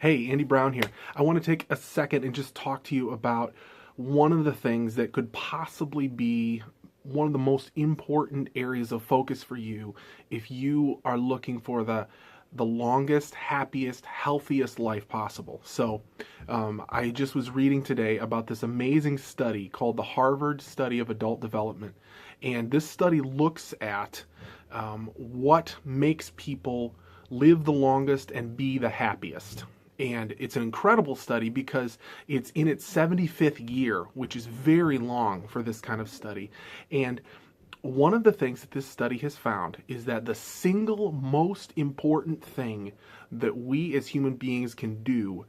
Hey, Andy Brown here. I want to take a second and just talk to you about one of the things that could possibly be one of the most important areas of focus for you if you are looking for the longest, happiest, healthiest life possible. I just was reading today about this amazing study called the Harvard Study of Adult Development. And this study looks at what makes people live the longest and be the happiest. And it's an incredible study because it's in its 75th year, which is very long for this kind of study. And one of the things that this study has found is that the single most important thing that we as human beings can do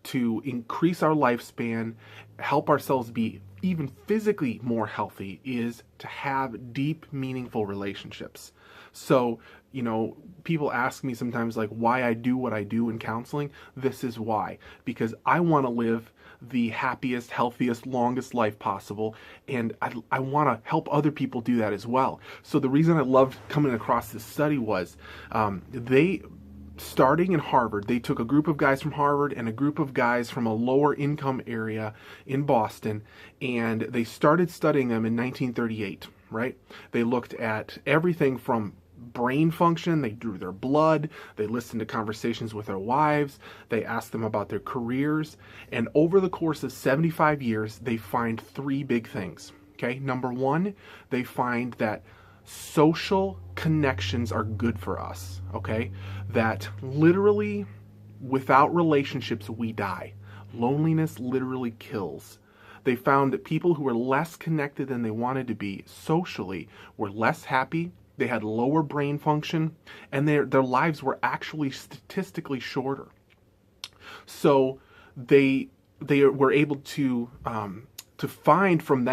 to increase our lifespan, help ourselves be even physically more healthy, is to have deep, meaningful relationships. So, people ask me sometimes like why I do what I do in counseling. This is why. Because I want to live the happiest, healthiest, longest life possible, and I want to help other people do that as well. So the reason I loved coming across this study was starting in Harvard, they took a group of guys from Harvard and a group of guys from a lower income area in Boston, and they started studying them in 1938, right? They looked at everything from brain function, they drew their blood, they listened to conversations with their wives, they asked them about their careers, and over the course of 75 years, they find three big things, okay? Number one, they find that social connections are good for us, okay? That literally, without relationships, we die. Loneliness literally kills. They found that people who were less connected than they wanted to be socially were less happy, they had lower brain function, and their lives were actually statistically shorter. So they were able to find from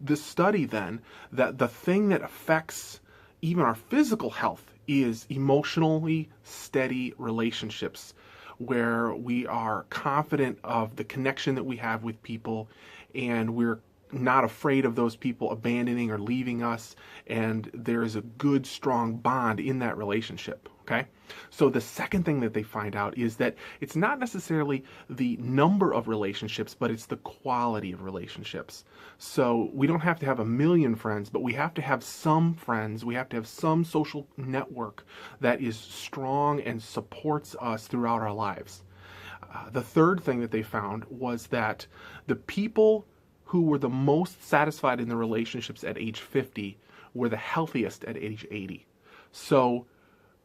this study then that the thing that affects even our physical health is emotionally steady relationships where we are confident of the connection that we have with people, and we're not afraid of those people abandoning or leaving us, and there is a good, strong bond in that relationship, okay? So the second thing that they find out is that it's not necessarily the number of relationships, but it's the quality of relationships. So we don't have to have a million friends, but we have to have some friends, we have to have some social network that is strong and supports us throughout our lives. The third thing that they found was that the people who were the most satisfied in their relationships at age 50 were the healthiest at age 80. So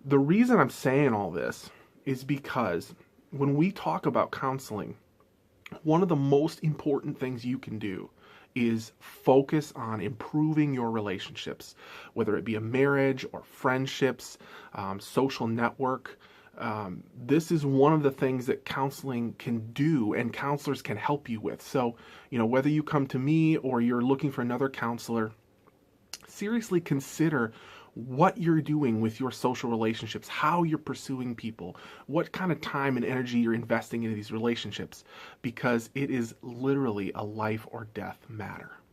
the reason I'm saying all this is because when we talk about counseling, one of the most important things you can do is focus on improving your relationships, whether it be a marriage or friendships, social network. This is one of the things that counseling can do and counselors can help you with. So, whether you come to me or you're looking for another counselor, seriously consider what you're doing with your social relationships, how you're pursuing people, what kind of time and energy you're investing into these relationships, because it is literally a life or death matter.